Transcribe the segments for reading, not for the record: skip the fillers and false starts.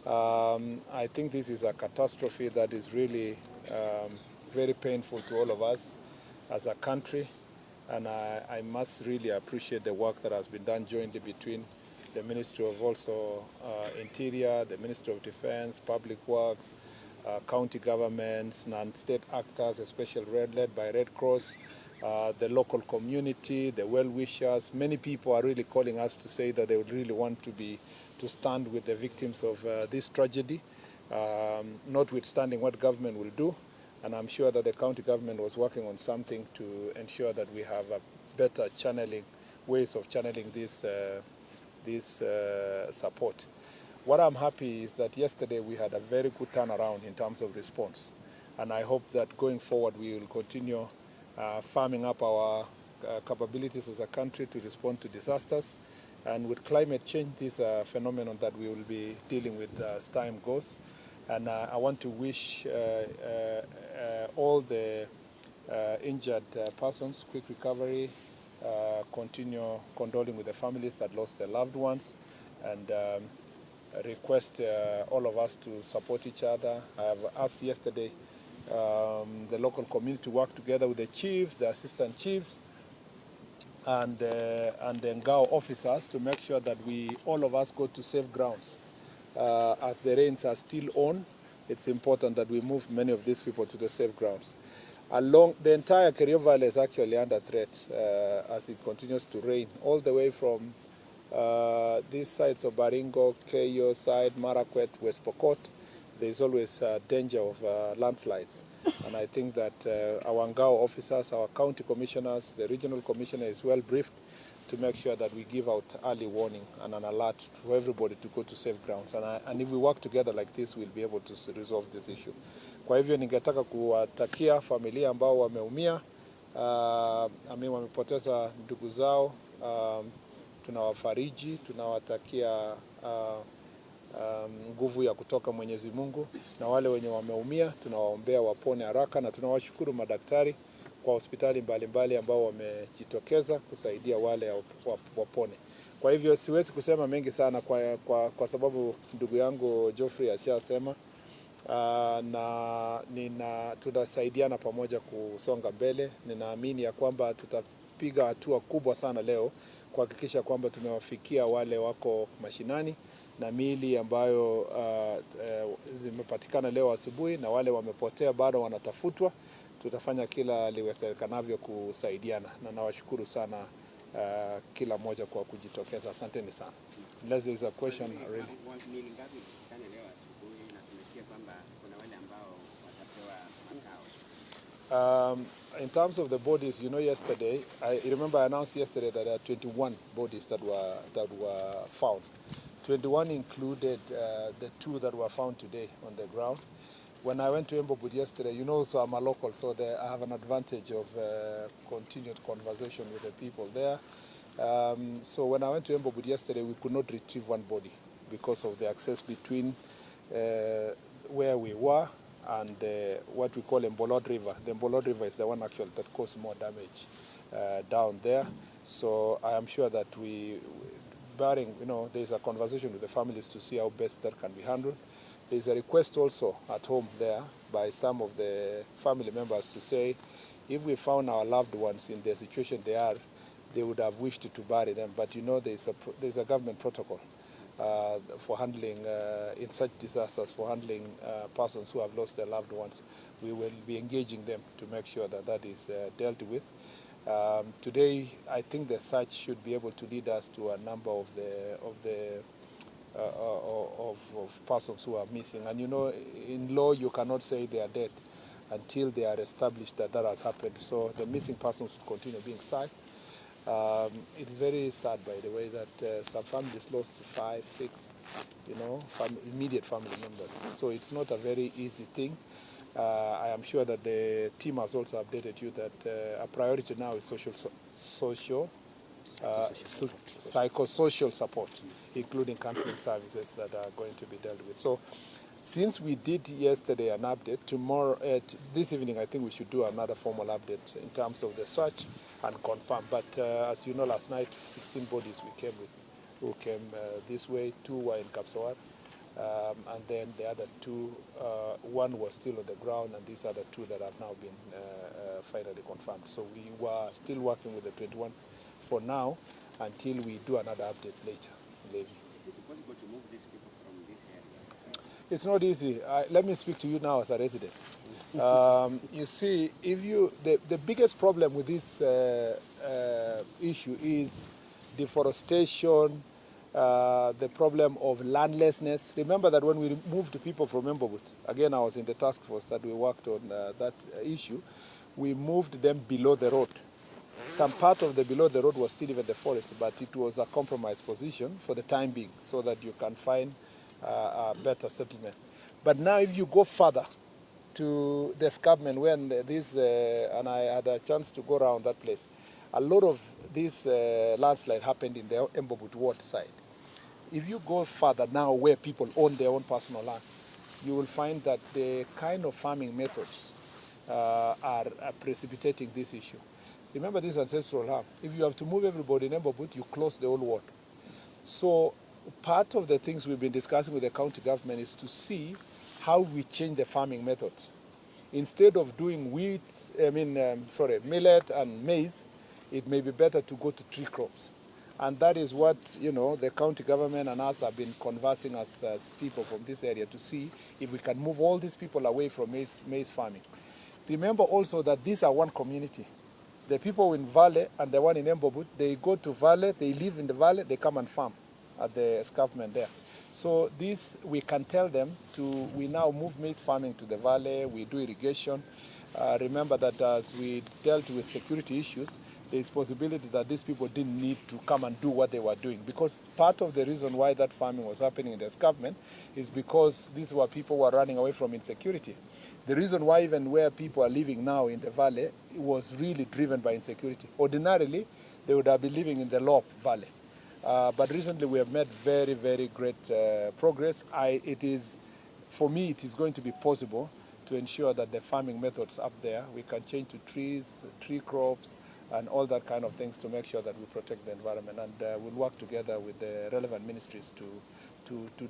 I think this is a catastrophe that is really very painful to all of us as a country, and I must really appreciate the work that has been done jointly between the Ministry of Interior, the Ministry of Defense, Public Works, county governments, non-state actors, especially led by Red Cross, the local community, the well-wishers. Many people are really calling us to say that they would really want to stand with the victims of this tragedy, notwithstanding what government will do. And I'm sure that the county government was working on something to ensure that we have a better ways of channeling this support. What I'm happy is that yesterday we had a very good turnaround in terms of response. And I hope that going forward we will continue farming up our capabilities as a country to respond to disasters. And with climate change, this is a phenomenon that we will be dealing with as time goes. And I want to wish all the injured persons quick recovery, continue condoling with the families that lost their loved ones, and request all of us to support each other. I have asked yesterday the local community to work together with the chiefs, the assistant chiefs, and the Ngao officers to make sure that all of us go to safe grounds. As the rains are still on, it's important that we move many of these people to the safe grounds. Along the entire Kerio Valley is actually under threat as it continues to rain, all the way from these sides of Baringo, Keyo side, Marakwet, West Pokot. There's always danger of landslides. And I think that our Ngao officers, our county commissioners, the regional commissioner is well briefed to make sure that we give out early warning and an alert to everybody to go to safe grounds. And if we work together like this, we'll be able to resolve this issue. Kwa hivyo ningetaka kuwatakia familia ambao wameumia, wamepoteza ndugu zao, tunawafariji, tunawatakia nguvu ya kutoka Mwenyezi Mungu, na wale wenye wameumia tunawaombea wapone haraka, na tunawashukuru madaktari kwa hospitali mbalimbali ambao wamejitokeza kusaidia wale wapone. Kwa hivyo siwezi kusema mengi sana kwa sababu ndugu yangu Geoffrey ashasema, na tunasaidiana pamoja kusonga mbele. Ninaamini ya kwamba tutapiga hatua kubwa sana leo kuhakikisha kwamba tumewafikia wale wako mashinani na miili ambayo zimepatikana leo asubuhi, na wale wamepotea bado wanatafutwa. Tutafanya kila liwezekanavyo kusaidiana, na nawashukuru sana kila mmoja kwa kujitokeza. Asanteni sana. Unless there is a question really. In terms of the bodies, yesterday, I remember I announced yesterday that there are 21 bodies that were found. 21 included the 2 that were found today on the ground. When I went to Embobud yesterday, so I'm a local, so I have an advantage of continued conversation with the people there. So when I went to Embobud yesterday, we could not retrieve one body because of the access between where we were and what we call Mbolod River. The Mbolod River is the one actually that caused more damage down there. So I am sure that there's a conversation with the families to see how best that can be handled. There's a request also at home there by some of the family members to say, if we found our loved ones in the situation they would have wished to bury them. But there's a government protocol for handling, in such disasters, for handling persons who have lost their loved ones. We will be engaging them to make sure that is dealt with. Today, I think the search should be able to lead us to a number of persons who are missing. And in law, you cannot say they are dead until they are established that has happened. So the missing persons will continue being sought. It is very sad, by the way, that some families lost 5, 6, immediate family members. So it's not a very easy thing. I am sure that the team has also updated you that a priority now is psychosocial support, including counseling services that are going to be dealt with. So since we did yesterday an update, this evening I think we should do another formal update in terms of the search and confirm. But as you know, last night 16 bodies we came with, who came this way. 2 were in Kapsawar, and then the other two, one was still on the ground, and these other two that have now been finally confirmed. So we were still working with the 21 for now until we do another update later. Is it possible to move these people from this area? It's not easy. Let me speak to you now as a resident. You see, the biggest problem with this issue is deforestation, the problem of landlessness. Remember that when we moved people from Embobut, again I was in the task force that we worked on that issue, we moved them below the road. Some part of the below the road was still even the forest, but it was a compromised position for the time being so that you can find a better settlement. But now if you go further to the escarpment when this, and I had a chance to go around that place, a lot of this landslide happened in the Embobut ward side. If you go further now where people own their own personal land, you will find that the kind of farming methods are precipitating this issue. Remember this ancestral farm. If you have to move everybody in Embobut, you close the whole ward. So part of the things we've been discussing with the county government is to see how we change the farming methods. Instead of doing millet and maize, it may be better to go to tree crops. And that is what, the county government and us have been conversing as people from this area to see if we can move all these people away from maize farming. Remember also that these are one community. The people in Valley and the one in Embobut, they go to Valley, they live in the Valley, they come and farm at the escarpment there. So this, we can tell them we now move maize farming to the Valley, we do irrigation. Remember that as we dealt with security issues, there is possibility that these people didn't need to come and do what they were doing, because part of the reason why that farming was happening in the escarpment is because these were people who were running away from insecurity. The reason why even where people are living now in the Valley was really driven by insecurity. Ordinarily, they would have been living in the Loop Valley. But recently we have made very, very great progress. For me, it is going to be possible to ensure that the farming methods up there, we can change to trees, tree crops, and all that kind of things to make sure that we protect the environment. And we'll work together with the relevant ministries to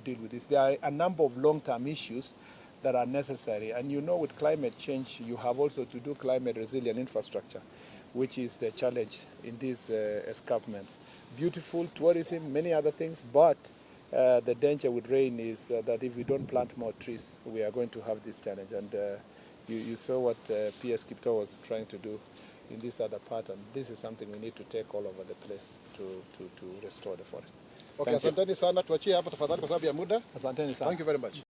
deal with this. There are a number of long-term issues that are necessary. And with climate change, you have also to do climate resilient infrastructure, which is the challenge in these escarpments. Beautiful tourism, many other things, but the danger with rain is that if we don't plant more trees, we are going to have this challenge. And you saw what PS Kipto was trying to do in this other part, and this is something we need to take all over the place to restore the forest. Okay, asanteni sana, tuachie hapa tafadhali kwa sababu ya muda. Asanteni sana. Thank you very much.